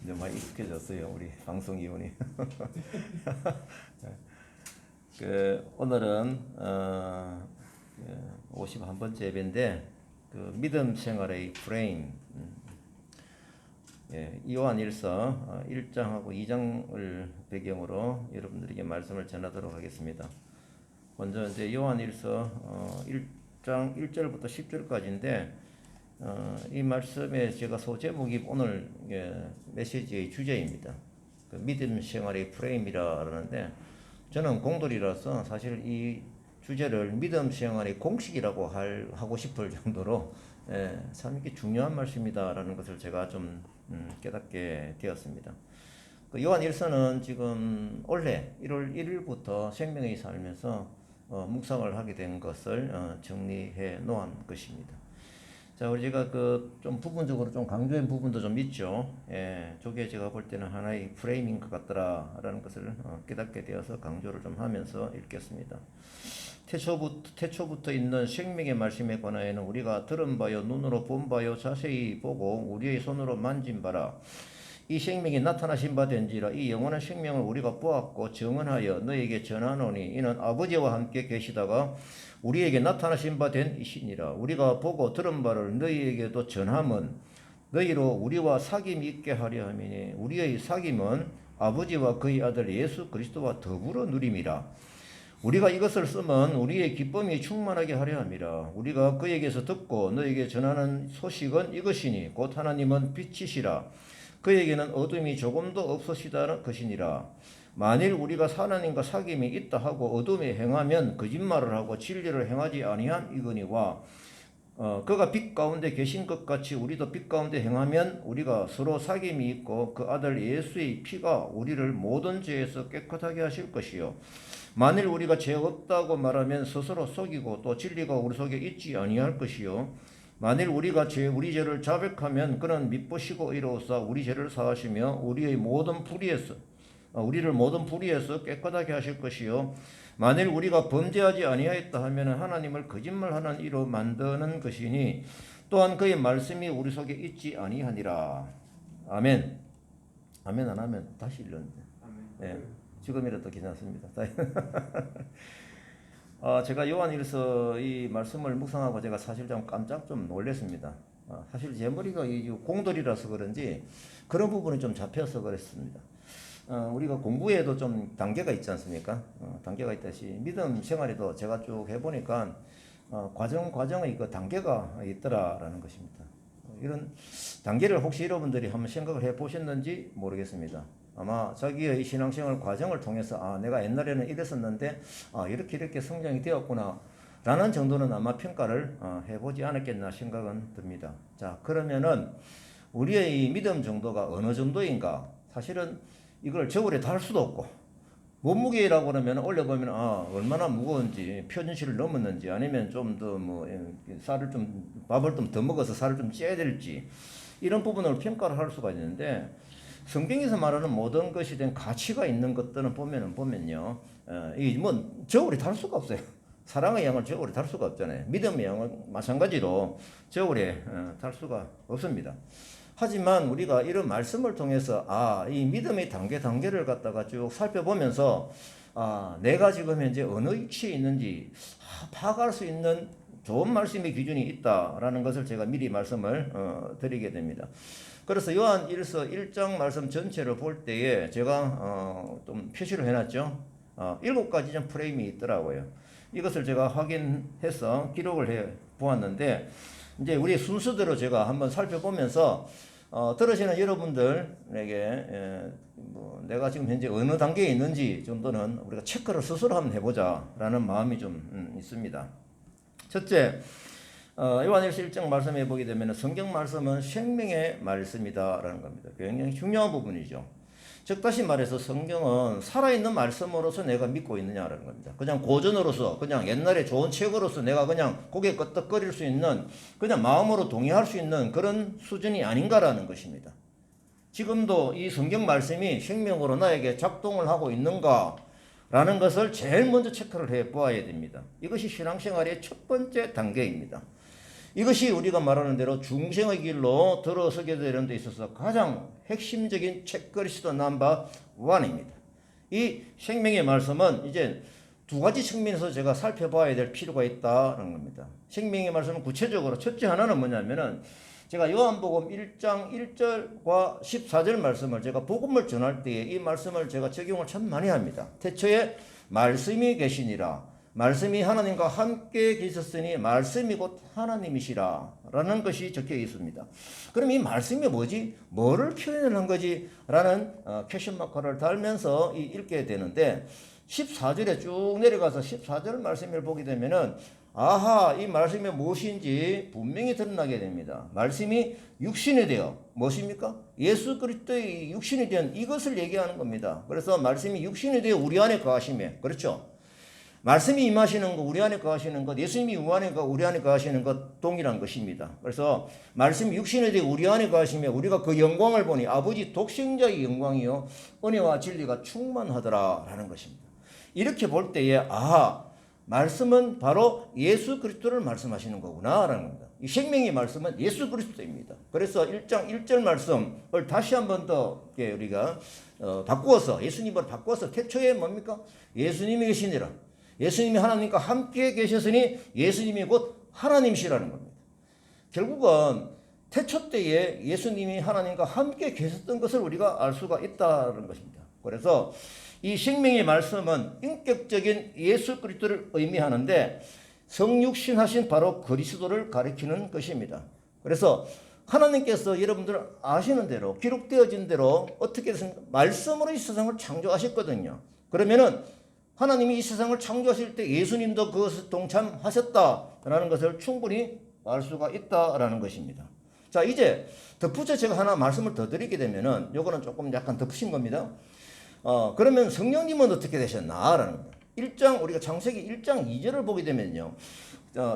이제 많이 익숙해졌어요, 우리 방송위원이. 오늘은 51번째 예배인데 그 믿음 생활의 프레임, 요한일서 1장하고 2장을 배경으로 여러분들에게 말씀을 전하도록 하겠습니다. 먼저 이제 요한일서 1장 1절부터 10절까지인데 이 말씀에 제가 소제목이 오늘 메시지의 주제입니다. 그 믿음 생활의 프레임이라는데 저는 공돌이라서 사실 이 주제를 믿음 생활의 공식이라고 하고 싶을 정도로 참 이렇게 중요한 말씀이다라는 것을 제가 좀 깨닫게 되었습니다. 그 요한 1서는 지금 올해 1월 1일부터 생명의 삶에서 묵상을 하게 된 것을 정리해 놓은 것입니다. 자, 우리 제가 좀 부분적으로 좀 강조한 부분도 좀 있죠. 저게 제가 볼 때는 하나의 프레임인 것 같더라라는 것을 깨닫게 되어서 강조를 좀 하면서 읽겠습니다. 태초부터 있는 생명의 말씀에 관하여는 우리가 들은 바요, 눈으로 본 바요, 자세히 보고 우리의 손으로 만진 바라. 이 생명이 나타나신 바 된지라. 이 영원한 생명을 우리가 보았고 증언하여 너에게 전하노니 이는 아버지와 함께 계시다가 우리에게 나타나신 바 된 이시니라. 우리가 보고 들은 바를 너희에게도 전함은 너희로 우리와 사귐이 있게 하려 함이니 우리의 사귐은 아버지와 그의 아들 예수 그리스도와 더불어 누림이라. 우리가 이것을 쓰면 우리의 기쁨이 충만하게 하려 함이라. 우리가 그에게서 듣고 너에게 전하는 소식은 이것이니 곧 하나님은 빛이시라. 그에게는 어둠이 조금도 없으시다는 것이니라. 만일 우리가 하나님과 사귐이 있다 하고 어둠에 행하면 거짓말을 하고 진리를 행하지 아니한 이거니와 그가 빛 가운데 계신 것 같이 우리도 빛 가운데 행하면 우리가 서로 사귐이 있고 그 아들 예수의 피가 우리를 모든 죄에서 깨끗하게 하실 것이요. 만일 우리가 죄 없다고 말하면 스스로 속이고 또 진리가 우리 속에 있지 아니할 것이요. 만일 우리가 우리 죄를 자백하면 그는 미쁘시고 의로우사 우리 죄를 사하시며 우리를 모든 불의에서 깨끗하게 하실 것이요. 만일 우리가 범죄하지 아니하였다 하면 하나님을 거짓말하는 이로 만드는 것이니 또한 그의 말씀이 우리 속에 있지 아니하니라. 아멘. 아멘 안 하면 다시 읽는데. 예, 지금이라도 괜찮습니다. 제가 요한일서 이 말씀을 묵상하고 제가 사실 좀 깜짝 좀 놀랐습니다. 사실 제 머리가 공돌이라서 그런지 그런 부분이 좀 잡혀서 그랬습니다. 우리가 공부에도 좀 단계가 있지 않습니까? 단계가 있다시 믿음 생활에도 제가 쭉 해보니까 과정의 그 단계가 있더라라는 것입니다. 이런 단계를 혹시 여러분들이 한번 생각을 해보셨는지 모르겠습니다. 아마 자기의 신앙생활 과정을 통해서 내가 옛날에는 이랬었는데 이렇게 성장이 되었구나 라는 정도는 아마 평가를 해보지 않았겠나 생각은 듭니다. 자, 그러면은 우리의 믿음 정도가 어느 정도인가? 사실은 이걸 저울에 달 수도 없고 몸무게라고 그러면 올려보면 얼마나 무거운지 표준치를 넘었는지 아니면 좀 더 밥을 좀 더 먹어서 살을 좀 찌어야 될지 이런 부분을 평가를 할 수가 있는데 성경에서 말하는 모든 것이 된 가치가 있는 것들은 보면요, 이 저울이 달 수가 없어요. 사랑의 양을 저울에 달 수가 없잖아요. 믿음의 양을 마찬가지로 저울에 달 수가 없습니다. 하지만 우리가 이런 말씀을 통해서 이 믿음의 단계를 갖다가 쭉 살펴보면서 내가 지금 현재 어느 위치에 있는지 파악할 수 있는 좋은 말씀의 기준이 있다라는 것을 제가 미리 말씀을 드리게 됩니다. 그래서 요한 1서 1장 말씀 전체를 볼 때에 제가 좀 표시를 해놨죠. 7가지 좀 프레임이 있더라고요. 이것을 제가 확인해서 기록을 해 보았는데 이제 우리 순서대로 제가 한번 살펴보면서 들으시는 여러분들에게 내가 지금 현재 어느 단계에 있는지 정도는 우리가 체크를 스스로 한번 해보자라는 마음이 좀 있습니다. 첫째, 요한일서 1장 말씀해 보게 되면 성경 말씀은 생명의 말씀이다라는 겁니다. 굉장히 중요한 부분이죠. 즉 다시 말해서 성경은 살아있는 말씀으로서 내가 믿고 있느냐라는 겁니다. 그냥 고전으로서 그냥 옛날에 좋은 책으로서 내가 그냥 고개 끄덕거릴 수 있는 그냥 마음으로 동의할 수 있는 그런 수준이 아닌가라는 것입니다. 지금도 이 성경 말씀이 생명으로 나에게 작동을 하고 있는가 라는 것을 제일 먼저 체크를 해 보아야 됩니다. 이것이 신앙생활의 첫 번째 단계입니다. 이것이 우리가 말하는 대로 중생의 길로 들어서게 되는 데 있어서 가장 핵심적인 체크리스트 넘버 1입니다. 이 생명의 말씀은 이제 두 가지 측면에서 제가 살펴봐야 될 필요가 있다는 겁니다. 생명의 말씀은 구체적으로 첫째 하나는 뭐냐면은 제가 요한복음 1장 1절과 14절 말씀을 제가 복음을 전할 때에 이 말씀을 제가 적용을 참 많이 합니다. 태초에 말씀이 계시니라. 말씀이 하나님과 함께 계셨으니 말씀이 곧 하나님이시라 라는 것이 적혀 있습니다. 그럼 이 말씀이 뭐지? 뭐를 표현을 한 거지? 라는 퀘션 마커를 달면서 읽게 되는데 14절에 쭉 내려가서 14절 말씀을 보게 되면은 아하, 이 말씀이 무엇인지 분명히 드러나게 됩니다. 말씀이 육신이 되어 무엇입니까? 예수 그리스도의 육신이 된 이것을 얘기하는 겁니다. 그래서 말씀이 육신이 되어 우리 안에 거하시며, 그렇죠? 말씀이 임하시는 것, 우리 안에 거하시는 것, 예수님이 우리 안에 거하시는 것 동일한 것입니다. 그래서 말씀이 육신이 되어 우리 안에 거하시며 우리가 그 영광을 보니 아버지 독생자의 영광이요 은혜와 진리가 충만하더라라는 것입니다. 이렇게 볼 때에 말씀은 바로 예수 그리스도를 말씀하시는 거구나라는 겁니다. 이 생명의 말씀은 예수 그리스도입니다. 그래서 1장 1절 말씀을 다시 한 번 더 우리가 바꾸어서 예수님으로 바꾸어서 태초에 뭡니까? 예수님이 계시니라. 예수님이 하나님과 함께 계셨으니 예수님이 곧 하나님이시라는 겁니다. 결국은 태초 때에 예수님이 하나님과 함께 계셨던 것을 우리가 알 수가 있다는 것입니다. 그래서 이 생명의 말씀은 인격적인 예수 그리스도를 의미하는데 성육신하신 바로 그리스도를 가리키는 것입니다. 그래서 하나님께서 여러분들 아시는 대로 기록되어진 대로 어떻게 됐습니까? 말씀으로 이 세상을 창조하셨거든요. 그러면은 하나님이 이 세상을 창조하실 때 예수님도 그것을 동참하셨다라는 것을 충분히 알 수가 있다라는 것입니다. 자, 이제 덧붙여 제가 하나 말씀을 더 드리게 되면은 요거는 조금 약간 덧붙인 겁니다. 그러면 성령님은 어떻게 되셨나라는 거예요. 1장 우리가 창세기 1장 2절을 보게 되면요.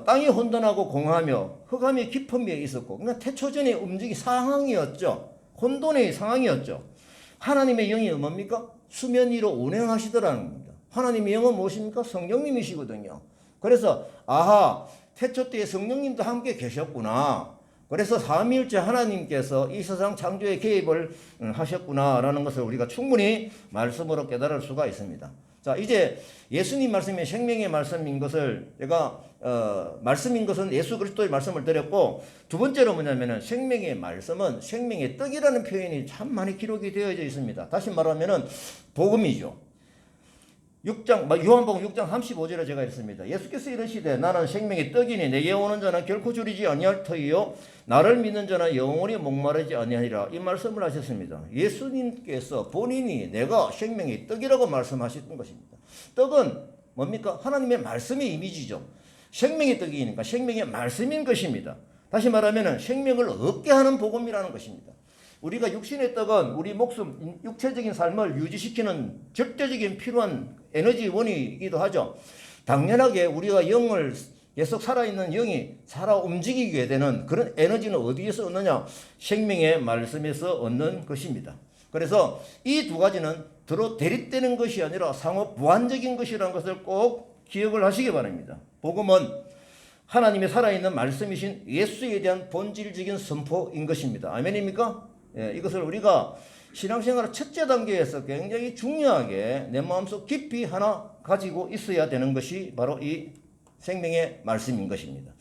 땅이 혼돈하고 공하며 흑암이 깊음에 있었고 그러니까 태초전의 움직이 상황이었죠. 혼돈의 상황이었죠. 하나님의 영이 뭡니까? 수면 위로 운행하시더라는 겁니다. 하나님의 영은 무엇입니까? 성령님이시거든요. 그래서 태초 때에 성령님도 함께 계셨구나. 그래서 삼위일체 하나님께서 이 세상 창조에 개입을 하셨구나라는 것을 우리가 충분히 말씀으로 깨달을 수가 있습니다. 자, 이제 예수님 말씀이 생명의 말씀인 것을 제가 말씀인 것은 예수 그리스도의 말씀을 드렸고 두 번째로 뭐냐면은 생명의 말씀은 생명의 떡이라는 표현이 참 많이 기록이 되어져 있습니다. 다시 말하면은 복음이죠. 요한복음 6장 35절에 제가 읽습니다. 예수께서 이르시되 나는 생명의 떡이니 내게 오는 자는 결코 줄이지 아니할 터이요 나를 믿는 자는 영원히 목마르지 아니하리라 이 말씀을 하셨습니다. 예수님께서 본인이 내가 생명의 떡이라고 말씀하셨던 것입니다. 떡은 뭡니까? 하나님의 말씀의 이미지죠. 생명의 떡이니까 생명의 말씀인 것입니다. 다시 말하면 생명을 얻게 하는 복음이라는 것입니다. 우리가 육신의 떡은 우리 목숨, 육체적인 삶을 유지시키는 절대적인 필요한 에너지원이기도 하죠. 당연하게 우리가 영을 계속 살아있는 영이 살아 움직이게 되는 그런 에너지는 어디에서 얻느냐? 생명의 말씀에서 얻는 것입니다. 그래서 이 두 가지는 서로 대립되는 것이 아니라 상호 보완적인 것이라는 것을 꼭 기억을 하시기 바랍니다. 복음은 하나님의 살아있는 말씀이신 예수에 대한 본질적인 선포인 것입니다. 아멘입니까? 이것을 우리가 신앙생활의 첫째 단계에서 굉장히 중요하게 내 마음속 깊이 하나 가지고 있어야 되는 것이 바로 이 생명의 말씀인 것입니다.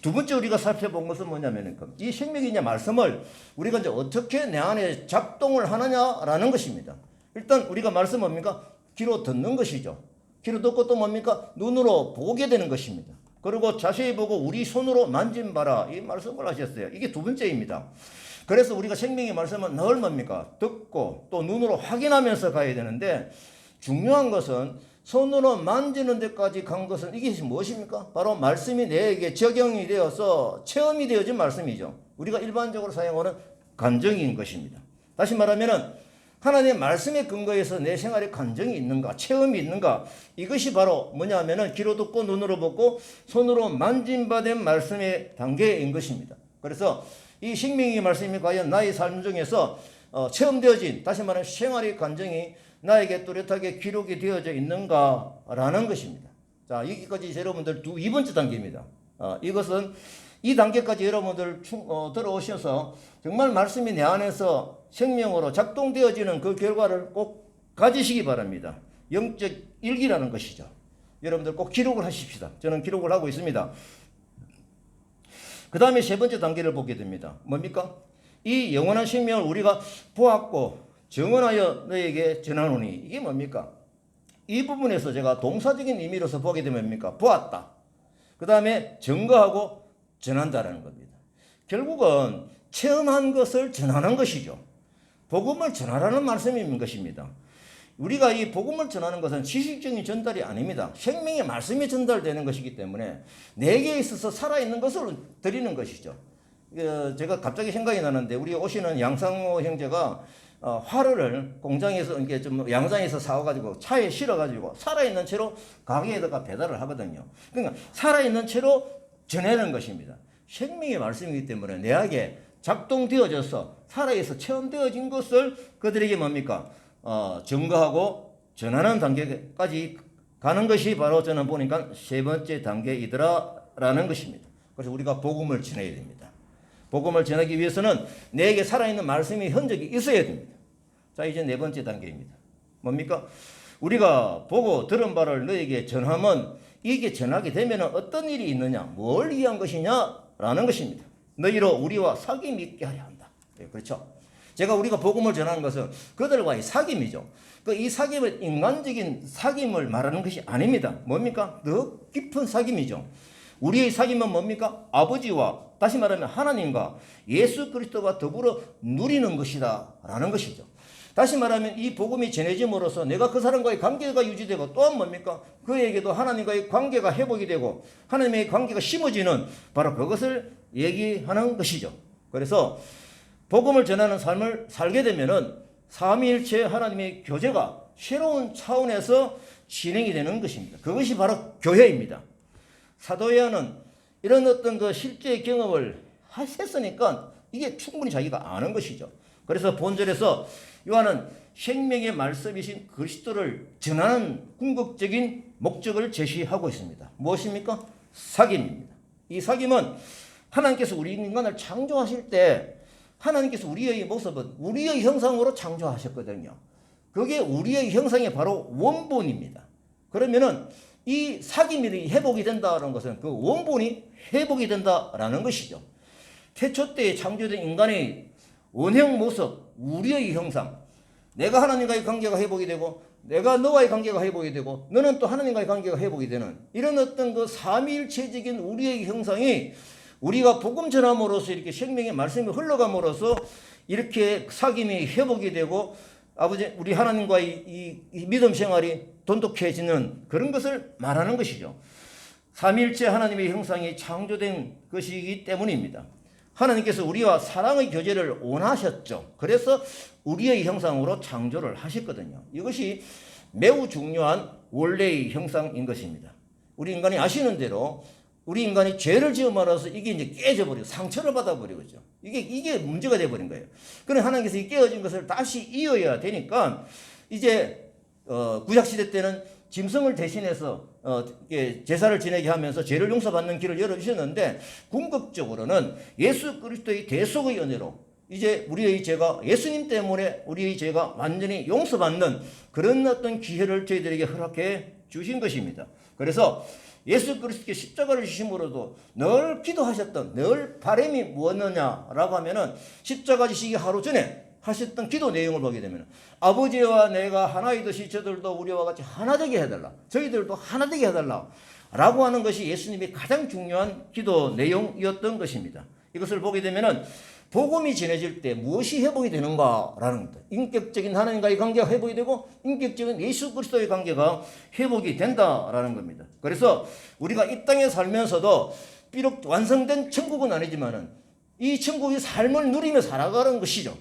두 번째 우리가 살펴본 것은 뭐냐면 이 생명의 말씀을 우리가 이제 어떻게 내 안에 작동을 하느냐라는 것입니다. 일단 우리가 말씀 뭡니까? 귀로 듣는 것이죠. 귀로 듣고 또 뭡니까? 눈으로 보게 되는 것입니다. 그리고 자세히 보고 우리 손으로 만진봐라 이 말씀을 하셨어요. 이게 두 번째입니다. 그래서 우리가 생명의 말씀은 늘 뭡니까? 듣고 또 눈으로 확인하면서 가야 되는데 중요한 것은 손으로 만지는 데까지 간 것은 이게 무엇입니까? 바로 말씀이 내게 적용이 되어서 체험이 되어진 말씀이죠. 우리가 일반적으로 사용하는 감정인 것입니다. 다시 말하면은 하나님의 말씀에 근거해서 내 생활에 감정이 있는가, 체험이 있는가, 이것이 바로 뭐냐 하면은 귀로 듣고 눈으로 보고 손으로 만진바된 말씀의 단계인 것입니다. 그래서 이 생명의 말씀이 과연 나의 삶 중에서 체험되어진, 다시 말하면 생활의 감정이 나에게 뚜렷하게 기록이 되어져 있는가라는 것입니다. 자, 여기까지 여러분들 두 번째 단계입니다. 이것은 이 단계까지 여러분들 들어오셔서 정말 말씀이 내 안에서 생명으로 작동되어지는 그 결과를 꼭 가지시기 바랍니다. 영적 일기라는 것이죠. 여러분들 꼭 기록을 하십시다. 저는 기록을 하고 있습니다. 그 다음에 세 번째 단계를 보게 됩니다. 뭡니까? 이 영원한 생명을 우리가 보았고 정언하여 너에게 전하노니, 이게 뭡니까? 이 부분에서 제가 동사적인 의미로서 보게 되면 뭡니까? 보았다. 그 다음에 증거하고 전한다라는 겁니다. 결국은 체험한 것을 전하는 것이죠. 복음을 전하라는 말씀인 것입니다. 우리가 이 복음을 전하는 것은 지식적인 전달이 아닙니다. 생명의 말씀이 전달되는 것이기 때문에 내게 있어서 살아있는 것을 드리는 것이죠. 제가 갑자기 생각이 나는데, 우리 오시는 양상호 형제가 화로를 공장에서 이게 좀 양장에서 사와가지고 차에 실어가지고 살아있는 채로 가게에다가 배달을 하거든요. 그러니까 살아있는 채로 전하는 것입니다. 생명의 말씀이기 때문에 내에게 작동되어져서 살아있어 체험되어진 것을 그들에게 뭡니까? 증거하고 전하는 단계까지 가는 것이 바로 저는 보니까 세 번째 단계이더라라는 것입니다. 그래서 우리가 복음을 전해야 됩니다. 복음을 전하기 위해서는 내게 살아있는 말씀의 흔적이 있어야 됩니다. 자, 이제 네 번째 단계입니다. 뭡니까? 우리가 보고 들은 바를 너에게 전하면 이게 전하게 되면 어떤 일이 있느냐, 뭘 위한 것이냐라는 것입니다. 너희로 우리와 사귐이 있게 하려 한다. 네, 그렇죠? 우리가 복음을 전하는 것은 그들과의 사귐이죠. 이 사귐은 인간적인 사귐을 말하는 것이 아닙니다. 뭡니까? 더 깊은 사귐이죠. 우리의 사귐은 뭡니까? 아버지와, 다시 말하면 하나님과 예수 그리스도와 더불어 누리는 것이다 라는 것이죠. 다시 말하면 이 복음이 전해짐으로써 내가 그 사람과의 관계가 유지되고, 또한 뭡니까? 그에게도 하나님과의 관계가 회복이 되고 하나님의 관계가 심어지는, 바로 그것을 얘기하는 것이죠. 그래서 복음을 전하는 삶을 살게 되면은 삼위일체 하나님의 교제가 새로운 차원에서 진행이 되는 것입니다. 그것이 바로 교회입니다. 사도 요한은 이런 어떤 그 실제 경험을 했으니까 이게 충분히 자기가 아는 것이죠. 그래서 본절에서 요한은 생명의 말씀이신 그리스도를 전하는 궁극적인 목적을 제시하고 있습니다. 무엇입니까? 사귐입니다. 이 사귐은 하나님께서 우리 인간을 창조하실 때 하나님께서 우리의 모습은 우리의 형상으로 창조하셨거든요. 그게 우리의 형상의 바로 원본입니다. 그러면은 이 사귐이 회복이 된다는 것은 그 원본이 회복이 된다라는 것이죠. 태초 때에 창조된 인간의 원형 모습, 우리의 형상, 내가 하나님과의 관계가 회복이 되고 내가 너와의 관계가 회복이 되고 너는 또 하나님과의 관계가 회복이 되는, 이런 어떤 그 삼위일체적인 우리의 형상이 우리가 복음 전함으로써 이렇게 생명의 말씀이 흘러감으로써 이렇게 사귐이 회복이 되고 아버지 우리 하나님과의 이 믿음 생활이 돈독해지는 그런 것을 말하는 것이죠. 삼위일체 하나님의 형상이 창조된 것이기 때문입니다. 하나님께서 우리와 사랑의 교제를 원하셨죠. 그래서 우리의 형상으로 창조를 하셨거든요. 이것이 매우 중요한 원래의 형상인 것입니다. 우리 인간이 아시는 대로 우리 인간이 죄를 지음으로써 이게 이제 깨져버리고 상처를 받아버리고죠. 이게 문제가 돼버린 거예요. 그래 하나님께서 이 깨어진 것을 다시 이어야 되니까 이제 구약시대 때는 짐승을 대신해서 제사를 지내게 하면서 죄를 용서받는 길을 열어주셨는데, 궁극적으로는 예수 그리스도의 대속의 은혜로 이제 우리의 죄가, 예수님 때문에 우리의 죄가 완전히 용서받는 그런 어떤 기회를 저희들에게 허락해 주신 것입니다. 그래서 예수 그리스도께 십자가를 지심으로도 늘 기도하셨던, 늘 바람이 무엇느냐라고 하면은 십자가 지시기 하루 전에 하셨던 기도 내용을 보게 되면, 아버지와 내가 하나이듯이 저들도 우리와 같이 하나 되게 해달라, 저희들도 하나 되게 해달라 라고 하는 것이 예수님의 가장 중요한 기도 내용이었던 것입니다. 이것을 보게 되면은 복음이 전해질 때 무엇이 회복이 되는가라는 겁니다. 인격적인 하나님과의 관계가 회복이 되고 인격적인 예수 그리스도의 관계가 회복이 된다라는 겁니다. 그래서 우리가 이 땅에 살면서도 비록 완성된 천국은 아니지만은 이 천국의 삶을 누리며 살아가는 것이죠.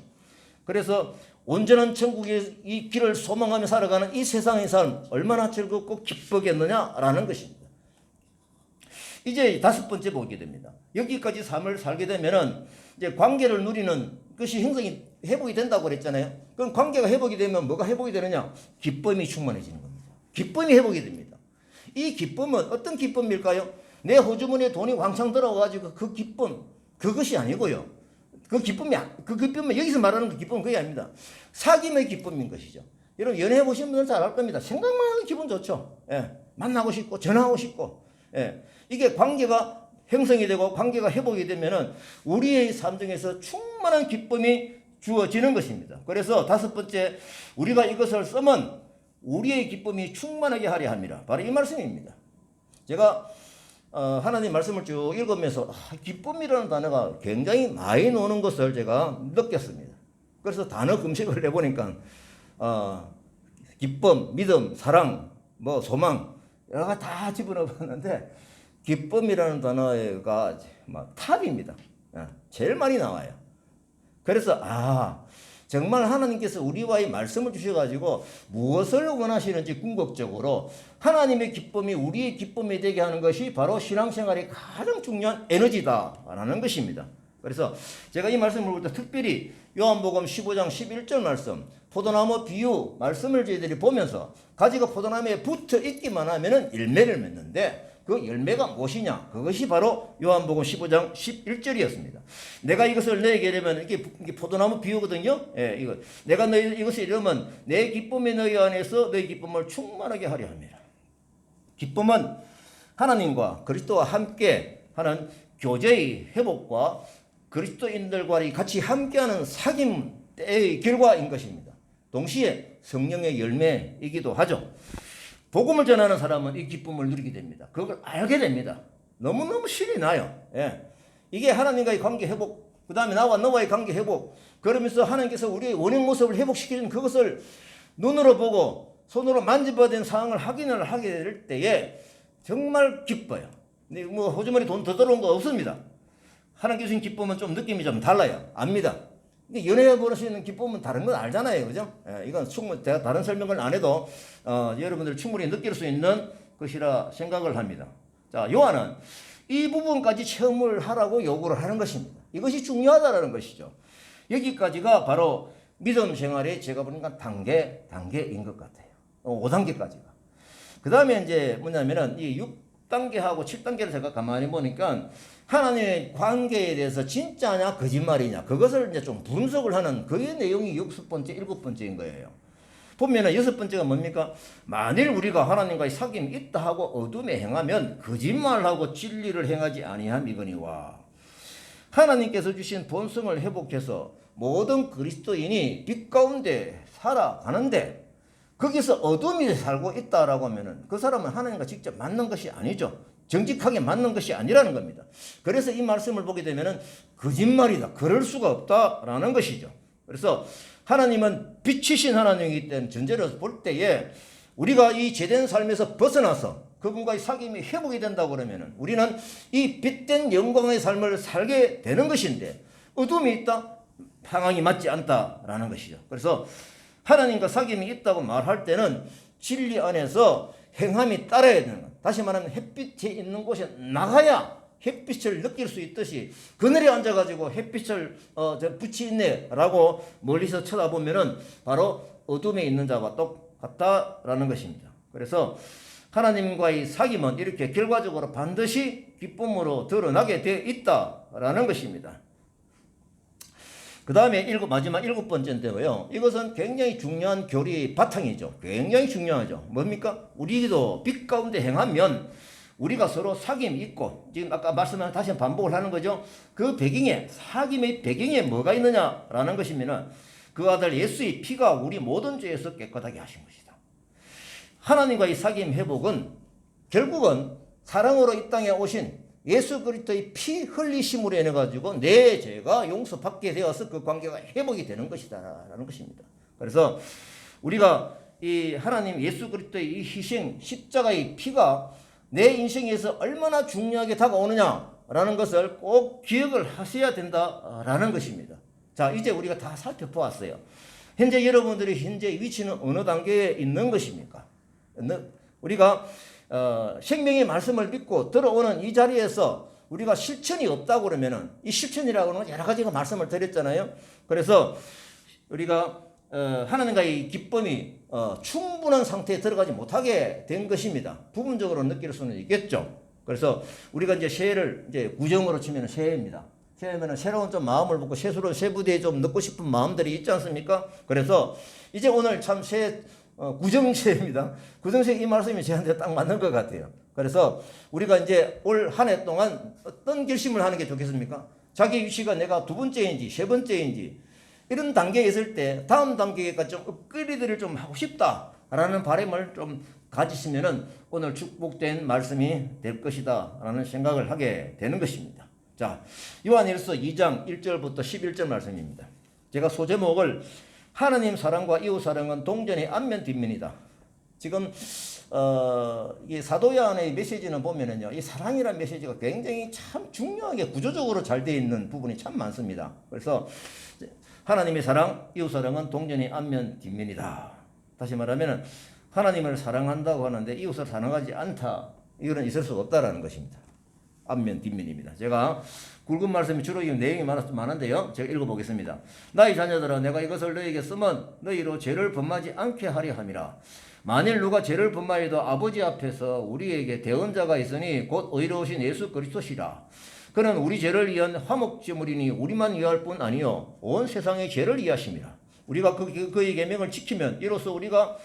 그래서 온전한 천국의 이 길을 소망하며 살아가는 이 세상의 삶 얼마나 즐겁고 기쁘겠느냐라는 것입니다. 이제 다섯 번째 보게 됩니다. 여기까지 삶을 살게 되면은 이제 관계를 누리는 것이 형성이 회복이 된다고 그랬잖아요. 그럼 관계가 회복이 되면 뭐가 회복이 되느냐? 기쁨이 충만해지는 겁니다. 기쁨이 회복이 됩니다. 이 기쁨은 어떤 기쁨일까요? 내 호주머니에 돈이 왕창 들어와가지고 그 기쁨, 그것이 아니고요. 그 기쁨이 여기서 말하는 그 기쁨은 그게 아닙니다. 사귐의 기쁨인 것이죠. 여러분 연애해 보신 분들은 잘 알 겁니다. 생각만 하면 기분 좋죠. 예. 만나고 싶고 전화하고 싶고. 예. 이게 관계가 형성이 되고 관계가 회복이 되면은 우리의 삶 중에서 충만한 기쁨이 주어지는 것입니다. 그래서 다섯 번째, 우리가 이것을 쓰면 우리의 기쁨이 충만하게 하려 합니다. 바로 이 말씀입니다. 제가 하나님 말씀을 쭉 읽으면서 기쁨이라는 단어가 굉장히 많이 나오는 것을 제가 느꼈습니다. 그래서 단어 검색을 해보니까 기쁨, 믿음, 사랑, 뭐 소망 여러 가지 다 집어넣어봤는데 기쁨이라는 단어가 탑입니다. 제일 많이 나와요. 그래서 정말 하나님께서 우리와의 말씀을 주셔가지고 무엇을 원하시는지 궁극적으로 하나님의 기쁨이 우리의 기쁨이 되게 하는 것이 바로 신앙생활의 가장 중요한 에너지다라는 것입니다. 그래서 제가 이 말씀을 볼 때 특별히 요한복음 15장 11절 말씀, 포도나무 비유 말씀을 저희들이 보면서 가지가 포도나무에 붙어 있기만 하면은 열매를 맺는데 그 열매가 무엇이냐? 그것이 바로 요한복음 15장 11절이었습니다. 내가 이것을 너에게 이르면 이게 포도나무 비유거든요. 예, 이거 내가 이것을 이르면 내 기쁨이 너희 안에서 너희 기쁨을 충만하게 하려 합니다. 기쁨은 하나님과 그리스도와 함께 하는 교제의 회복과 그리스도인들과 같이 함께하는 사귐의 결과인 것입니다. 동시에 성령의 열매이기도 하죠. 복음을 전하는 사람은 이 기쁨을 누리게 됩니다. 그걸 알게 됩니다. 너무너무 신이 나요. 예. 이게 하나님과의 관계 회복, 그 다음에 나와 너와의 관계 회복, 그러면서 하나님께서 우리의 원형 모습을 회복시키는 그것을 눈으로 보고 손으로 만져봐야 되는 상황을 확인을 하게 될 때에 정말 기뻐요. 근데 뭐 호주머니 돈 더 들어온 거 없습니다. 하나님 주신 기쁨은 좀 느낌이 좀 달라요. 압니다. 근데 연애해 보는 수 있는 기쁨은 다른 건 알잖아요. 그죠? 예, 이건 충분히 제가 다른 설명을 안 해도 여러분들 충분히 느낄 수 있는 것이라 생각을 합니다. 자, 요한은 이 부분까지 체험을 하라고 요구를 하는 것입니다. 이것이 중요하다는 것이죠. 여기까지가 바로 믿음 생활의 제가 보니까 단계인 것 같아요. 5단계까지가. 그 다음에 이제 뭐냐면은 이 6단계하고 7단계를 제가 가만히 보니까 하나님의 관계에 대해서 진짜냐 거짓말이냐 그것을 이제 좀 분석을 하는 그의 내용이 6번째, 7번째인 거예요. 보면은 6번째가 뭡니까? 만일 우리가 하나님과의 사귐이 있다 하고 어둠에 행하면 거짓말하고 진리를 행하지 아니함이거니와 하나님께서 주신 본성을 회복해서 모든 그리스도인이 빛 가운데 살아가는데 거기서 어둠이 살고 있다라고 하면은 그 사람은 하나님과 직접 만난 것이 아니죠. 정직하게 맞는 것이 아니라는 겁니다. 그래서 이 말씀을 보게 되면은 거짓말이다. 그럴 수가 없다라는 것이죠. 그래서 하나님은 빛이신 하나님이기 때문에 전제로 볼 때에 우리가 이 제된 삶에서 벗어나서 그분과의 사귐이 회복이 된다고 그러면은 우리는 이 빛된 영광의 삶을 살게 되는 것인데 어둠이 있다? 상황이 맞지 않다라는 것이죠. 그래서 하나님과 사귐이 있다고 말할 때는 진리 안에서 행함이 따라야 되는 것. 다시 말하면 햇빛이 있는 곳에 나가야 햇빛을 느낄 수 있듯이 그늘에 앉아가지고 햇빛을 빛이 있네 라고 멀리서 쳐다보면은 바로 어둠에 있는 자와 똑같다라는 것입니다. 그래서 하나님과의 사귐은 이렇게 결과적으로 반드시 기쁨으로 드러나게 되어 있다라는 것입니다. 그 다음에 마지막 7번째인데요. 이것은 굉장히 중요한 교리의 바탕이죠. 굉장히 중요하죠. 뭡니까? 우리도 빛 가운데 행하면 우리가 서로 사귐이 있고, 지금 아까 말씀한 다시 반복을 하는 거죠. 그 배경에, 사귐의 배경에 뭐가 있느냐라는 것이면은 그 아들 예수의 피가 우리 모든 죄에서 깨끗하게 하신 것이다. 하나님과의 사귐 회복은 결국은 사랑으로 이 땅에 오신 예수 그리스도의 피 흘리심으로 인해 가지고 내 죄가 용서받게 되어서 그 관계가 회복이 되는 것이다라는 것입니다. 그래서 우리가 이 하나님 예수 그리스도의 이 희생 십자가의 피가 내 인생에서 얼마나 중요하게 다가오느냐라는 것을 꼭 기억을 하셔야 된다라는 것입니다. 자, 이제 우리가 다 살펴보았어요. 현재 여러분들의 현재 위치는 어느 단계에 있는 것입니까? 우리가 생명의 말씀을 믿고 들어오는 이 자리에서 우리가 실천이 없다고 그러면은 이 실천이라고 하는 여러 가지가 말씀을 드렸잖아요. 그래서 우리가 하나님과의 기쁨이 충분한 상태에 들어가지 못하게 된 것입니다. 부분적으로 느낄 수는 있겠죠. 그래서 우리가 이제 새해를 이제 구정으로 치면 새해입니다. 새해면은 새로운 좀 마음을 먹고 새 부대에 좀 넣고 싶은 마음들이 있지 않습니까? 그래서 이제 오늘 참 구정새입니다. 구정새 이 말씀이 저한테 딱 맞는 것 같아요. 그래서 우리가 이제 올 한 해 동안 어떤 결심을 하는 게 좋겠습니까? 자기 위치가 내가 두 번째인지 세 번째인지 이런 단계에 있을 때 다음 단계가 좀 업그레이드를 좀 하고 싶다라는 바람을 좀 가지시면은 오늘 축복된 말씀이 될 것이다 라는 생각을 하게 되는 것입니다. 자, 요한일서 2장 1절부터 11절 말씀입니다. 제가 소제목을 하나님 사랑과 이웃 사랑은 동전의 앞면 뒷면이다. 지금 이 사도 요한의 메시지는 보면은요, 이 사랑이라는 메시지가 굉장히 참 중요하게 구조적으로 잘 되어 있는 부분이 참 많습니다. 그래서 하나님의 사랑, 이웃 사랑은 동전의 앞면 뒷면이다. 다시 말하면은 하나님을 사랑한다고 하는데 이웃을 사랑하지 않다. 이거는 있을 수가 없다라는 것입니다. 앞면 뒷면입니다. 제가 굵은 말씀이 주로 내용이 많은데요. 제가 읽어보겠습니다. 나의 자녀들아, 내가 이것을 너희에게 쓰면 너희로 죄를 범하지 않게 하려 함이라. 만일 누가 죄를 범하여도 아버지 앞에서 우리에게 대언자가 있으니 곧 의로우신 예수 그리스도시라. 그는 우리 죄를 위한 화목제물이니 우리만 위할 뿐 아니요 온 세상의 죄를 위하심이라. 우리가 그의 계명을 지키면 이로써 우리가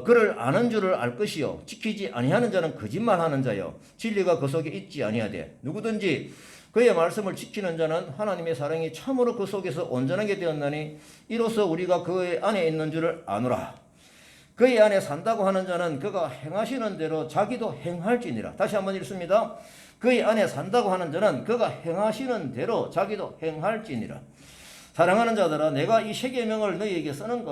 그를 아는 줄을 알 것이요 지키지 아니하는 자는 거짓말하는 자요 진리가 그 속에 있지 아니하되 누구든지 그의 말씀을 지키는 자는 하나님의 사랑이 참으로 그 속에서 온전하게 되었나니 이로써 우리가 그의 안에 있는 줄을 아노라. 그의 안에 산다고 하는 자는 그가 행하시는 대로 자기도 행할지니라. 다시 한번 읽습니다. 그의 안에 산다고 하는 자는 그가 행하시는 대로 자기도 행할지니라. 사랑하는 자들아, 내가 이 세 계명을 너희에게 쓰는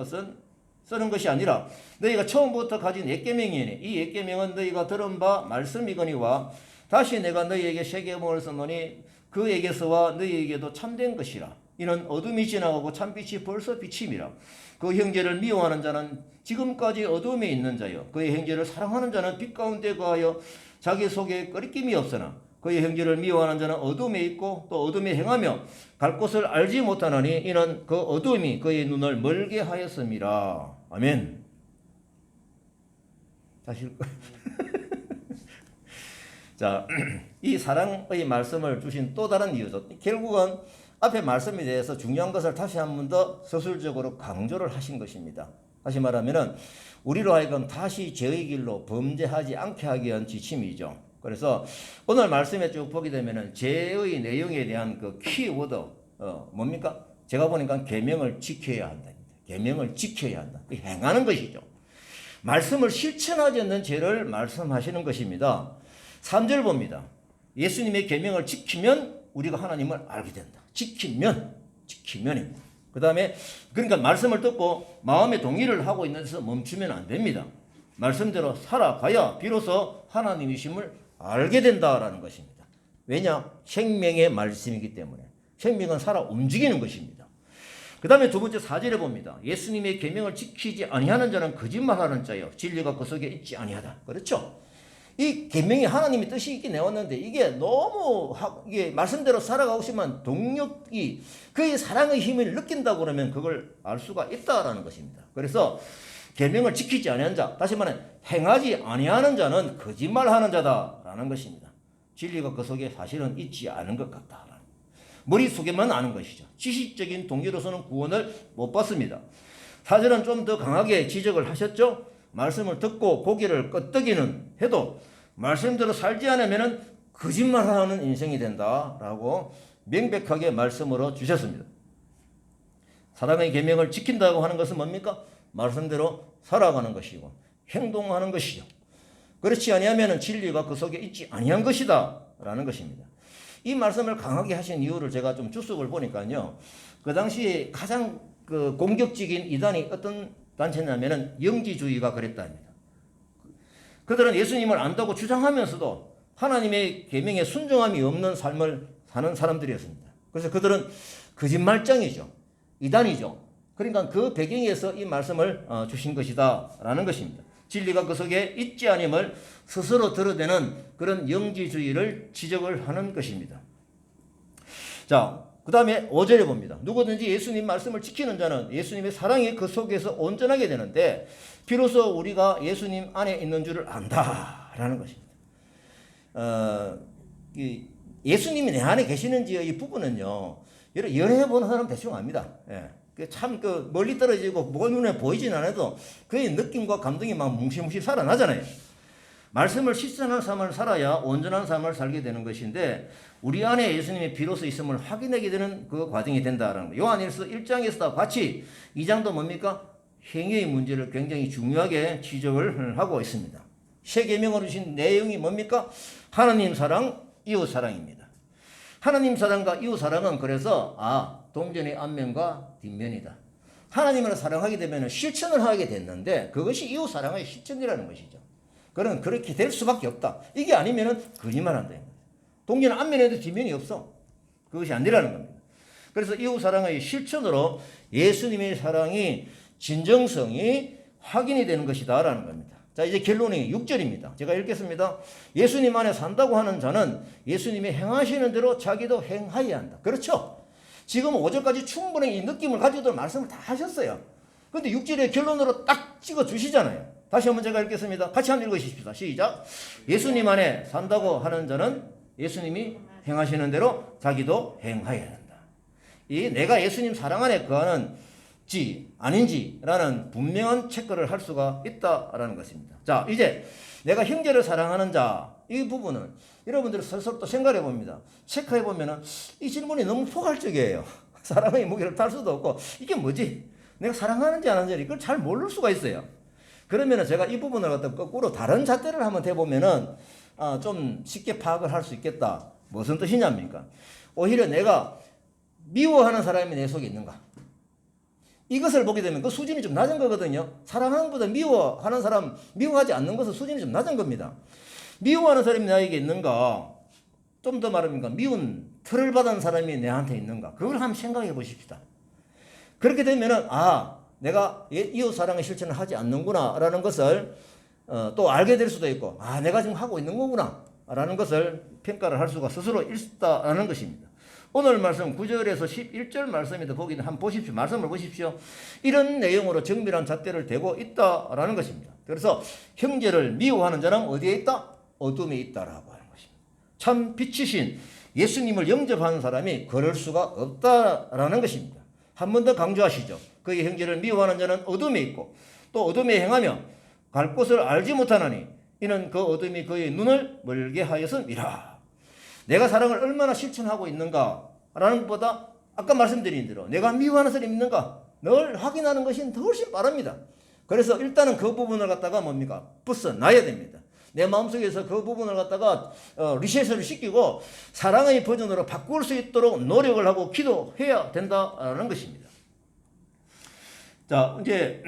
것이 아니라 너희가 처음부터 가진 옛 계명이니 이 옛 계명은 너희가 들은 바 말씀이거니와 다시 내가 너희에게 새 계명을 쓰노니 그에게서와 너희에게도 참된 것이라. 이는 어둠이 지나가고 참빛이 벌써 비침이라. 그 형제를 미워하는 자는 지금까지 어둠에 있는 자요 그의 형제를 사랑하는 자는 빛 가운데 거하여 자기 속에 끄리낌이 없으나 그의 형제를 미워하는 자는 어둠에 있고 또 어둠에 행하며 갈 곳을 알지 못하나니 이는 그 어둠이 그의 눈을 멀게 하였음이라. 아멘. 다시 읽을까요? 자, 이 사랑의 말씀을 주신 또 다른 이유죠. 결국은 앞에 말씀에 대해서 중요한 것을 다시 한 번 더 서술적으로 강조를 하신 것입니다. 다시 말하면은 우리로 하여금 다시 죄의 길로 범죄하지 않게 하기 위한 지침이죠. 그래서 오늘 말씀에 쭉 보게 되면은 죄의 내용에 대한 그 키워드 뭡니까? 제가 보니까 계명을 지켜야 한다. 계명을 지켜야 한다. 행하는 것이죠. 말씀을 실천하지 않는 죄를 말씀하시는 것입니다. 3절 봅니다. 예수님의 계명을 지키면 우리가 하나님을 알게 된다. 지키면입니다. 그 다음에 그러니까 말씀을 듣고 마음의 동의를 하고 있는 데서 멈추면 안 됩니다. 말씀대로 살아가야 비로소 하나님이심을 알게 된다라는 것입니다. 왜냐? 생명의 말씀이기 때문에. 생명은 살아 움직이는 것입니다. 그 다음에 두 번째 4절에 봅니다. 예수님의 계명을 지키지 아니하는 자는 거짓말하는 자요 진리가 그 속에 있지 아니하다. 그렇죠? 이 계명이 하나님의 뜻이 있긴 내왔는데 이게 너무 이게 말씀대로 살아가고 싶으면 동력이 그의 사랑의 힘을 느낀다고 그러면 그걸 알 수가 있다라는 것입니다. 그래서 계명을 지키지 아니하는 자, 다시 말해 행하지 아니하는 자는 거짓말하는 자다라는 것입니다. 진리가 그 속에 사실은 있지 않은 것 같다. 머릿속에만 아는 것이죠. 지식적인 동기로서는 구원을 못 받습니다. 4절은 좀 더 강하게 지적을 하셨죠. 말씀을 듣고 고개를 끄덕이는 해도 말씀대로 살지 않으면 거짓말하는 인생이 된다라고 명백하게 말씀으로 주셨습니다. 사랑의 계명을 지킨다고 하는 것은 뭡니까? 말씀대로 살아가는 것이고 행동하는 것이죠. 그렇지 아니하면 진리가 그 속에 있지 아니한 것이다 라는 것입니다. 이 말씀을 강하게 하신 이유를 제가 좀 주석을 보니까요. 그 당시 가장 공격적인 이단이 어떤 단체냐면은 영지주의가 그랬답니다. 그들은 예수님을 안다고 주장하면서도 하나님의 계명에 순종함이 없는 삶을 사는 사람들이었습니다. 그래서 그들은 거짓말장이죠. 이단이죠. 그러니까 그 배경에서 이 말씀을 주신 것이다 라는 것입니다. 진리가 그 속에 있지 않음을 스스로 드러내는 그런 영지주의를 지적을 하는 것입니다. 자, 그 다음에 5절에 봅니다. 누구든지 예수님 말씀을 지키는 자는 예수님의 사랑이 그 속에서 온전하게 되는데 비로소 우리가 예수님 안에 있는 줄을 안다라는 것입니다. 예수님이 내 안에 계시는지 이 부분은요, 연애해 보는 사람 대충 압니다. 예. 참 멀리 떨어지고 뭐 눈에 보이진 않아도 그의 느낌과 감동이 막 뭉실뭉실 살아나잖아요. 말씀을 실천하는 삶을 살아야 온전한 삶을 살게 되는 것인데 우리 안에 예수님이 비로소 있음을 확인하게 되는 그 과정이 된다라는 거예요. 요한일서 1장에서도 같이 2장도 뭡니까? 행위의 문제를 굉장히 중요하게 지적을 하고 있습니다. 새 계명으로 주신 내용이 뭡니까? 하나님 사랑, 이웃 사랑입니다. 하나님 사랑과 이웃 사랑은 그래서 동전의 앞면과 뒷면이다. 하나님을 사랑하게 되면 실천을 하게 됐는데 그것이 이웃 사랑의 실천이라는 것이죠. 그는 그렇게 될 수밖에 없다. 이게 아니면 거짓말한다. 동전은 앞면에도 뒷면이 없어. 그것이 안 되라는 겁니다. 그래서 이웃 사랑의 실천으로 예수님의 사랑이 진정성이 확인이 되는 것이다라는 겁니다. 자, 이제 결론이 6절입니다. 제가 읽겠습니다. 예수님 안에 산다고 하는 자는 예수님이 행하시는 대로 자기도 행하여야 한다. 그렇죠? 지금 5절까지 충분히 이 느낌을 가지고 말씀을 다 하셨어요. 그런데 6절의 결론으로 딱 찍어 주시잖아요. 다시 한번 제가 읽겠습니다. 같이 한번 읽으십시다. 시작. 예수님 안에 산다고 하는 자는 예수님이 행하시는 대로 자기도 행하여야 한다. 이 내가 예수님 사랑 안에 거하는지 아닌지라는 분명한 체크를 할 수가 있다라는 것입니다. 자, 이제 내가 형제를 사랑하는 자, 이 부분은 여러분들이 스스로 또 생각해 봅니다. 체크해 보면은 이 질문이 너무 포괄적이에요. 사랑의 무게를 탈 수도 없고 이게 뭐지? 내가 사랑하는지 안 하는지 이걸 잘 모를 수가 있어요. 그러면은 제가 이 부분을 갖다 거꾸로 다른 잣대를 한번 대보면은 좀 쉽게 파악을 할 수 있겠다. 무슨 뜻이냐입니까? 오히려 내가 미워하는 사람이 내 속에 있는가? 이것을 보게 되면 그 수준이 좀 낮은 거거든요. 사랑하는 것보다 미워하는 사람, 미워하지 않는 것은 수준이 좀 낮은 겁니다. 미워하는 사람이 나에게 있는가? 좀 더 말하면 미운 틀을 받은 사람이 내한테 있는가? 그걸 한번 생각해 보십시다. 그렇게 되면은 내가 이웃 사랑의 실천을 하지 않는구나 라는 것을 또 알게 될 수도 있고 내가 지금 하고 있는 거구나 라는 것을 평가를 할 수가 스스로 있다라는 것입니다. 오늘 말씀 9절에서 11절 말씀에도 보기는 한번 보십시오. 말씀을 보십시오. 이런 내용으로 정밀한 잣대를 대고 있다라는 것입니다. 그래서 형제를 미워하는 자는 어디에 있다? 어둠에 있다라고 하는 것입니다. 참 빛이신 예수님을 영접하는 사람이 그럴 수가 없다라는 것입니다. 한 번 더 강조하시죠. 그의 형제를 미워하는 자는 어둠에 있고 또 어둠에 행하며 갈 곳을 알지 못하나니 이는 그 어둠이 그의 눈을 멀게 하였음이라. 내가 사랑을 얼마나 실천하고 있는가라는 것보다 아까 말씀드린 대로 내가 미워하는 사람이 있는가 늘 확인하는 것이 더 훨씬 빠릅니다. 그래서 일단은 그 부분을 갖다가 뭡니까? 벗어나야 됩니다. 내 마음속에서 그 부분을 갖다가 리셋을 시키고 사랑의 버전으로 바꿀 수 있도록 노력을 하고 기도해야 된다는 것입니다. 자, 이제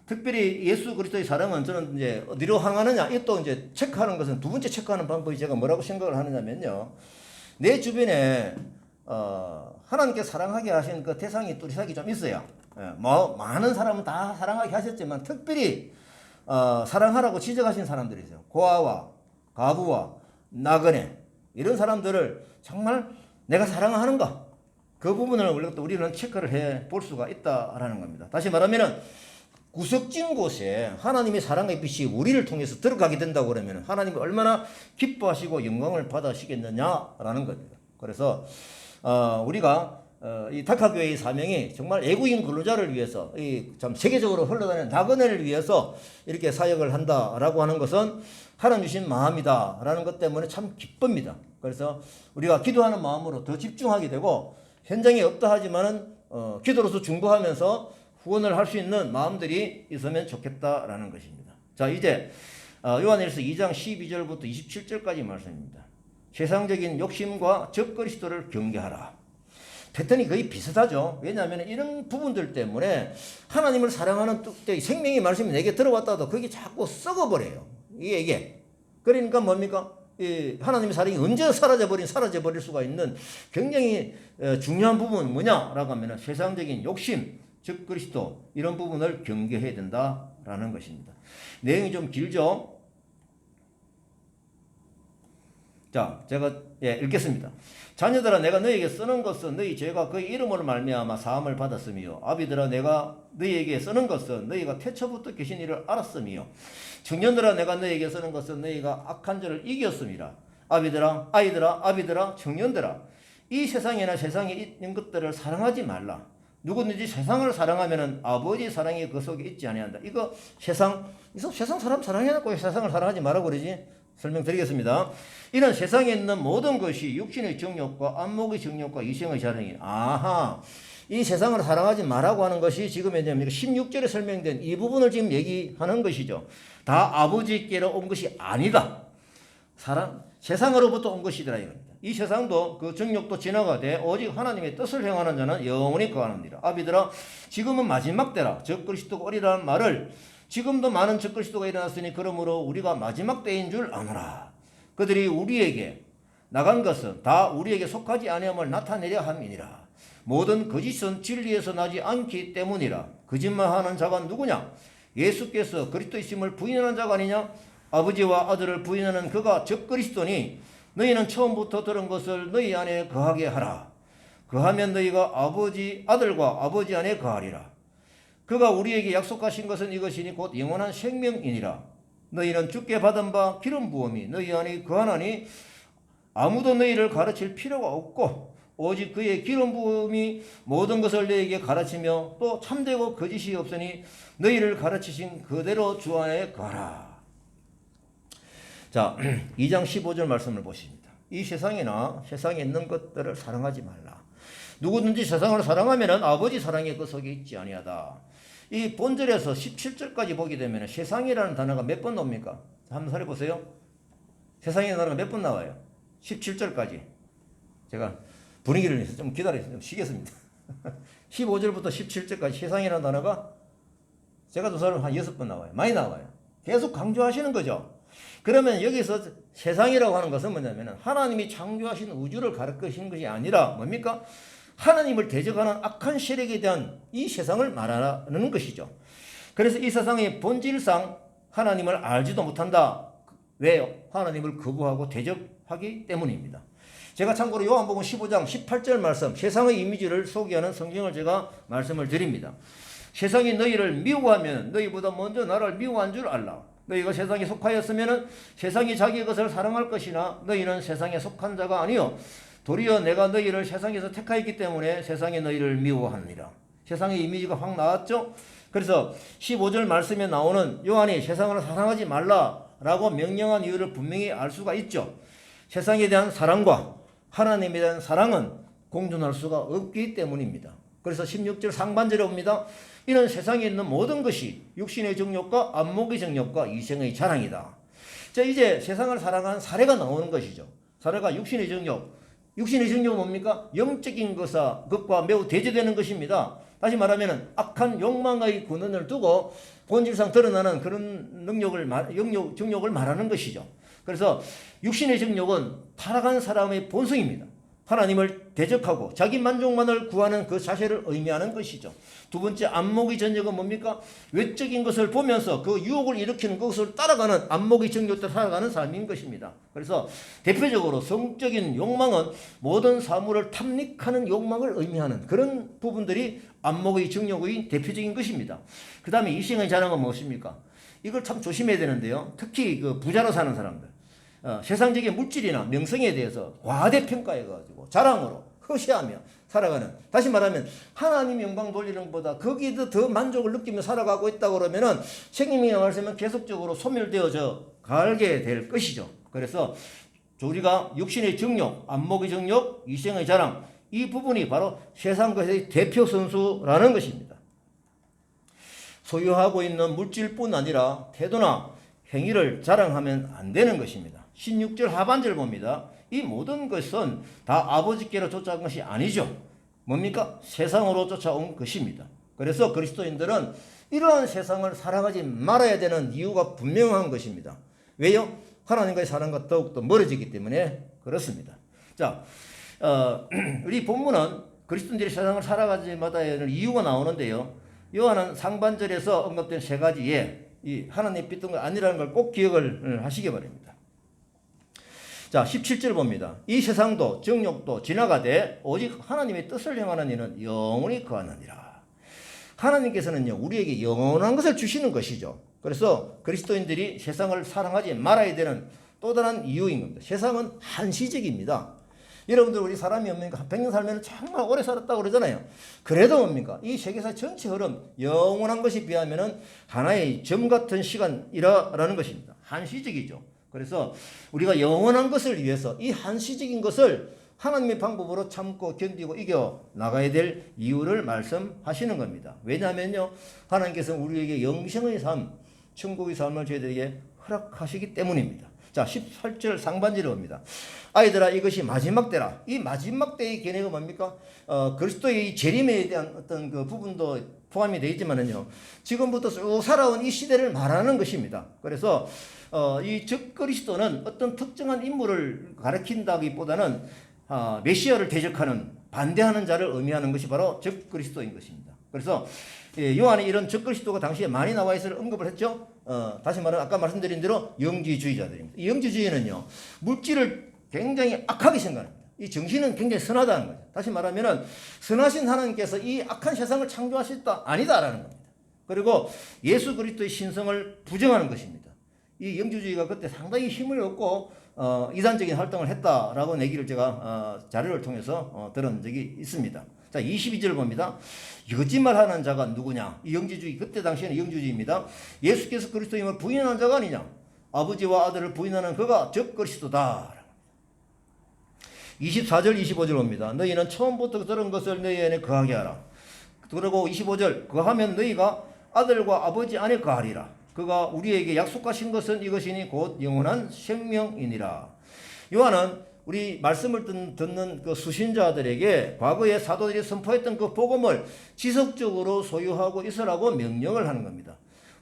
특별히 예수 그리스도의 사랑은 저는 이제 어디로 향하느냐, 이 또 이제 체크하는 것은 두 번째 체크하는 방법이 제가 뭐라고 생각을 하느냐면요. 내 주변에 하나님께 사랑하게 하신 그 대상이 뚜렷하게 좀 있어요. 많은 사람은 다 사랑하게 하셨지만 특별히 사랑하라고 지적하신 사람들이죠. 고아와 가부와 나그네 이런 사람들을 정말 내가 사랑하는가? 그 부분을 우리는 체크를 해 볼 수가 있다라는 겁니다. 다시 말하면은 구석진 곳에 하나님의 사랑의 빛이 우리를 통해서 들어가게 된다고 그러면 하나님이 얼마나 기뻐하시고 영광을 받으시겠느냐라는 겁니다. 그래서 우리가 이 다카교회의 사명이 정말 애국인 근로자를 위해서 참 세계적으로 흘러다니는 나그네를 위해서 이렇게 사역을 한다라고 하는 것은 하나님 주신 마음이다라는 것 때문에 참 기쁩니다. 그래서 우리가 기도하는 마음으로 더 집중하게 되고 현장에 없다 하지만은 기도로서 중보하면서 후원을 할 수 있는 마음들이 있으면 좋겠다라는 것입니다. 자, 이제 요한일서 2장 12절부터 27절까지 말씀입니다. 세상적인 욕심과 적그리스도를 경계하라. 패턴이 거의 비슷하죠. 왜냐하면 이런 부분들 때문에 하나님을 사랑하는 생명의 말씀이 내게 들어왔다도 그게 자꾸 썩어버려요. 이게. 그러니까 뭡니까? 하나님의 사랑이 언제 사라져버릴 수가 있는 굉장히 중요한 부분은 뭐냐라고 하면 세상적인 욕심, 즉 그리스도 이런 부분을 경계해야 된다라는 것입니다. 내용이 좀 길죠. 자, 제가 읽겠습니다. 자녀들아 내가 너희에게 쓰는 것은 너희 죄가 그의 이름으로 말미암아 사함을 받았으며 아비들아 내가 너희에게 쓰는 것은 너희가 태초부터 계신 이를 알았으며 청년들아 내가 너희에게 쓰는 것은 너희가 악한 자를 이겼음이라. 아비들아 아비들아 청년들아 이 세상이나 세상에 있는 것들을 사랑하지 말라. 누구든지 세상을 사랑하면은 아버지 사랑이 그 속에 있지 아니한다. 이거 세상 사람 사랑해놓고 세상을 사랑하지 말라고 그러지? 설명드리겠습니다. 이는 세상에 있는 모든 것이 육신의 정욕과 안목의 정욕과 이생의 자랑이. 아하. 이 세상을 사랑하지 말라고 하는 것이 지금 이제 16절에 설명된 이 부분을 지금 얘기하는 것이죠. 다 아버지께로 온 것이 아니다. 세상으로부터 온 것이더라 이겁니다. 이 세상도 그 정욕도 지나가되 오직 하나님의 뜻을 행하는 자는 영원히 거하느니라. 아비들아 지금은 마지막 때라. 적 그리스도가 오리라는 말을 지금도 많은 적 그리스도가 일어났으니 그러므로 우리가 마지막 때인 줄 아노라. 그들이 우리에게 나간 것은 다 우리에게 속하지 아니함을 나타내려 함이니라. 모든 거짓은 진리에서 나지 않기 때문이라. 거짓말하는 자가 누구냐? 예수께서 그리스도이심을 부인하는 자가 아니냐? 아버지와 아들을 부인하는 그가 적 그리스도니 너희는 처음부터 들은 것을 너희 안에 거하게 하라. 그하면 너희가 아들과 아버지 안에 거하리라. 그가 우리에게 약속하신 것은 이것이니 곧 영원한 생명이니라. 너희는 주께 받은 바 기름 부음이 너희 안에 거하나니 아무도 너희를 가르칠 필요가 없고 오직 그의 기름 부음이 모든 것을 너희에게 가르치며 또 참되고 거짓이 없으니 너희를 가르치신 그대로 주 안에 거하라. 자, 2장 15절 말씀을 보십니다. 이 세상이나 세상에 있는 것들을 사랑하지 말라. 누구든지 세상을 사랑하면 아버지 사랑이 그 속에 있지 아니하다. 이 본절에서 17절까지 보게 되면 세상이라는 단어가 몇 번 나옵니까? 한번 살펴보세요. 세상이라는 단어가 몇 번 나와요? 17절까지. 제가 분위기를 위해서 좀 기다려서 좀 쉬겠습니다. 15절부터 17절까지 세상이라는 단어가 제가 조사를 한 6번 나와요. 많이 나와요. 계속 강조하시는 거죠. 그러면 여기서 세상이라고 하는 것은 뭐냐면 하나님이 창조하신 우주를 가르치시는 것이 아니라 뭡니까? 하나님을 대적하는 악한 세력에 대한 이 세상을 말하는 것이죠. 그래서 이 세상의 본질상 하나님을 알지도 못한다. 왜요? 하나님을 거부하고 대적하기 때문입니다. 제가 참고로 요한복음 15장 18절 말씀 세상의 이미지를 소개하는 성경을 제가 말씀을 드립니다. 세상이 너희를 미워하면 너희보다 먼저 나를 미워한 줄 알라. 너희가 세상에 속하였으면 세상이 자기 것을 사랑할 것이나 너희는 세상에 속한 자가 아니요 도리어 내가 너희를 세상에서 택하였기 때문에 세상에 너희를 미워하느니라. 세상의 이미지가 확 나왔죠. 그래서 15절 말씀에 나오는 요한이 세상을 사랑하지 말라라고 명령한 이유를 분명히 알 수가 있죠. 세상에 대한 사랑과 하나님에 대한 사랑은 공존할 수가 없기 때문입니다. 그래서 16절 상반절에 옵니다. 이는 세상에 있는 모든 것이 육신의 정욕과 안목의 정욕과 이생의 자랑이다. 자, 이제 세상을 사랑한 사례가 나오는 것이죠. 사례가 육신의 정욕. 육신의 정욕은 뭡니까? 영적인 것과 매우 대조되는 것입니다. 다시 말하면 악한 욕망의 근원을 두고 본질상 드러나는 그런 정욕을 말하는 것이죠. 그래서 육신의 정욕은 타락한 사람의 본성입니다. 하나님을 대적하고 자기 만족만을 구하는 그 자세를 의미하는 것이죠. 두 번째 안목의 정욕은 뭡니까? 외적인 것을 보면서 그 유혹을 일으키는 것을 따라가는 안목의 정욕대로 살아가는 삶인 것입니다. 그래서 대표적으로 성적인 욕망은 모든 사물을 탐닉하는 욕망을 의미하는 그런 부분들이 안목의 정욕의 대표적인 것입니다. 그 다음에 이생의 자랑은 무엇입니까? 이걸 참 조심해야 되는데요. 특히 그 부자로 사는 사람들. 세상적인 물질이나 명성에 대해서 과대평가해가지고 자랑으로 허시하며 살아가는, 다시 말하면 하나님 영광 돌리는 것보다 거기에 더 만족을 느끼며 살아가고 있다고 그러면은 책임이 말씀은 계속적으로 소멸되어져 가게 될 것이죠. 그래서 우리가 육신의 정욕, 안목의 정욕, 이생의 자랑, 이 부분이 바로 세상 것의 대표 선수라는 것입니다. 소유하고 있는 물질뿐 아니라 태도나 행위를 자랑하면 안 되는 것입니다. 16절 하반절 봅니다. 이 모든 것은 다 아버지께로 쫓아온 것이 아니죠. 뭡니까? 세상으로 쫓아온 것입니다. 그래서 그리스도인들은 이러한 세상을 사랑하지 말아야 되는 이유가 분명한 것입니다. 왜요? 하나님과의 사랑과 더욱더 멀어지기 때문에 그렇습니다. 자, 우리 본문은 그리스도인들이 세상을 살아가지 말아야 하는 이유가 나오는데요. 요한은 상반절에서 언급된 세 가지에 이 하나님 빛던 거 아니라는 걸 꼭 기억을 하시기 바랍니다. 자, 17절 봅니다. 이 세상도 정욕도 지나가되 오직 하나님의 뜻을 행하는 이는 영원히 거하느니라. 하나님께서는요, 우리에게 영원한 것을 주시는 것이죠. 그래서 그리스도인들이 세상을 사랑하지 말아야 되는 또 다른 이유인 겁니다. 세상은 한시적입니다. 여러분들 우리 사람이 뭡니까? 100년 살면 정말 오래 살았다고 그러잖아요. 그래도 뭡니까? 이 세계사 전체 흐름, 영원한 것에 비하면 하나의 점 같은 시간이라는 것입니다. 한시적이죠. 그래서 우리가 영원한 것을 위해서 이 한시적인 것을 하나님의 방법으로 참고 견디고 이겨 나가야 될 이유를 말씀하시는 겁니다. 왜냐하면요, 하나님께서 우리에게 영생의 삶, 천국의 삶을 저희들에게 허락하시기 때문입니다. 자, 18절 상반절에 봅니다. 아이들아, 이것이 마지막 때라. 이 마지막 때의 개념은 뭡니까? 그리스도의 재림에 대한 어떤 그 부분도 포함이 되어 있지만은요, 지금부터 쭉 살아온 이 시대를 말하는 것입니다. 그래서 이 적그리스도는 어떤 특정한 인물을 가리킨다기보다는 메시아를 대적하는, 반대하는 자를 의미하는 것이 바로 적그리스도인 것입니다. 그래서 요한이 이런 적그리스도가 당시에 많이 나와 있을 언급을 했죠. 다시 말하면 아까 말씀드린 대로 영지주의자들입니다. 이 영지주의는요, 물질을 굉장히 악하게 생각합니다. 이 정신은 굉장히 선하다는 거죠. 다시 말하면 선하신 하나님께서 이 악한 세상을 창조하셨다 아니다라는 겁니다. 그리고 예수 그리스도의 신성을 부정하는 것입니다. 이 영지주의가 그때 상당히 힘을 얻고 이단적인 활동을 했다라고 얘기를 제가 자료를 통해서 들은 적이 있습니다. 자, 22절 봅니다. 거짓말하는 자가 누구냐? 이 영지주의, 그때 당시에는 영지주의입니다. 예수께서 그리스도임을 부인하는 자가 아니냐? 아버지와 아들을 부인하는 그가 적그리스도다. 24절 25절 봅니다. 너희는 처음부터 들은 것을 너희 안에 거하게 하라. 그리고 25절 거하면 너희가 아들과 아버지 안에 거하리라. 그가 우리에게 약속하신 것은 이것이니 곧 영원한 생명이니라. 요한은 우리 말씀을 듣는 그 수신자들에게 과거에 사도들이 선포했던 그 복음을 지속적으로 소유하고 있으라고 명령을 하는 겁니다.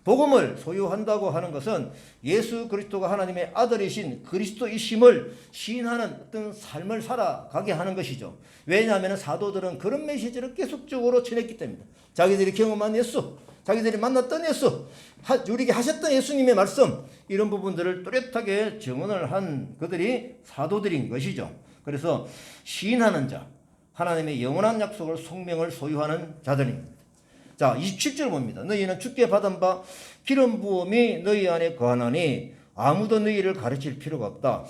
복음을 소유한다고 하는 것은 예수 그리스도가 하나님의 아들이신 그리스도이심을 시인하는 어떤 삶을 살아가게 하는 것이죠. 왜냐하면 사도들은 그런 메시지를 계속적으로 전했기 때문입니다. 자기들이 경험한 예수, 자기들이 만났던 예수, 우리에게 하셨던 예수님의 말씀, 이런 부분들을 뚜렷하게 증언을 한 그들이 사도들인 것이죠. 그래서 시인하는 자, 하나님의 영원한 약속을 속명을 소유하는 자들입니다. 자, 27절 봅니다. 너희는 주께 받은 바 기름 부음이 너희 안에 거하나니 아무도 너희를 가르칠 필요가 없다.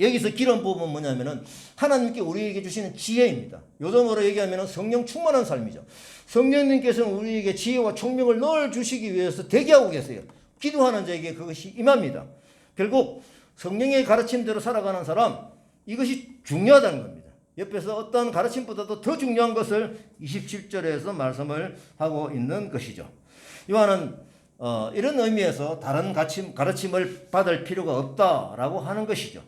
여기서 기름 부음은 뭐냐면은 하나님께 우리에게 주시는 지혜입니다. 요즘으로 얘기하면 성령 충만한 삶이죠. 성령님께서는 우리에게 지혜와 총명을 늘 주시기 위해서 대기하고 계세요. 기도하는 자에게 그것이 임합니다. 결국 성령의 가르침대로 살아가는 사람, 이것이 중요하다는 겁니다. 옆에서 어떤 가르침보다도 더 중요한 것을 27절에서 말씀을 하고 있는 것이죠. 요한은 이런 의미에서 다른 가르침을 받을 필요가 없다라고 하는 것이죠.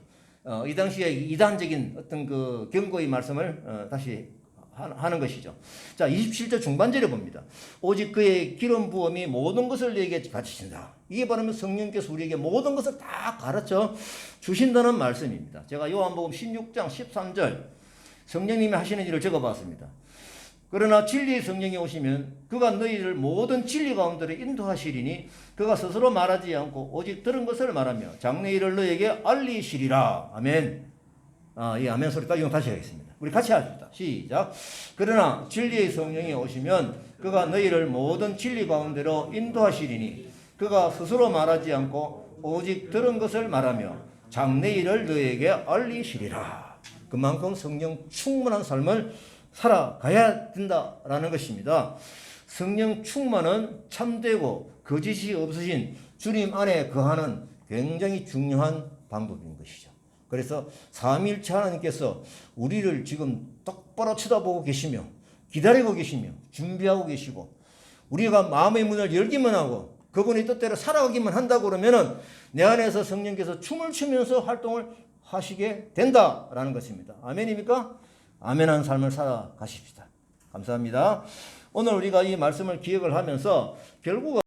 이 당시에 이단적인 어떤 그 경고의 말씀을 다시 하는 것이죠. 자, 27절 중반절에 봅니다. 오직 그의 기름 부음이 모든 것을 너에게 가르치신다. 이게 바로 성령께서 우리에게 모든 것을 다 가르쳐 주신다는 말씀입니다. 제가 요한복음 16장 13절 성령님이 하시는 일을 적어봤습니다. 그러나 진리의 성령이 오시면 그가 너희를 모든 진리 가운데로 인도하시리니 그가 스스로 말하지 않고 오직 들은 것을 말하며 장래일을 너에게 알리시리라. 아멘. 이 아멘 소리 이용 다시 하겠습니다. 우리 같이 합시다. 시작. 그러나 진리의 성령이 오시면 그가 너희를 모든 진리 가운데로 인도하시리니 그가 스스로 말하지 않고 오직 들은 것을 말하며 장래일을 너에게 알리시리라. 그만큼 성령 충만한 삶을 살아가야 된다라는 것입니다. 성령 충만은 참되고 거짓이 없으신 주님 안에 거하는 굉장히 중요한 방법인 것이죠. 그래서 삼위일체 하나님께서 우리를 지금 똑바로 쳐다보고 계시며 기다리고 계시며 준비하고 계시고 우리가 마음의 문을 열기만 하고 그분의 뜻대로 살아가기만 한다고 그러면은 내 안에서 성령께서 춤을 추면서 활동을 하시게 된다라는 것입니다. 아멘입니까? 아멘한 삶을 살아가십시다. 감사합니다. 오늘 우리가 이 말씀을 기억을 하면서 결국은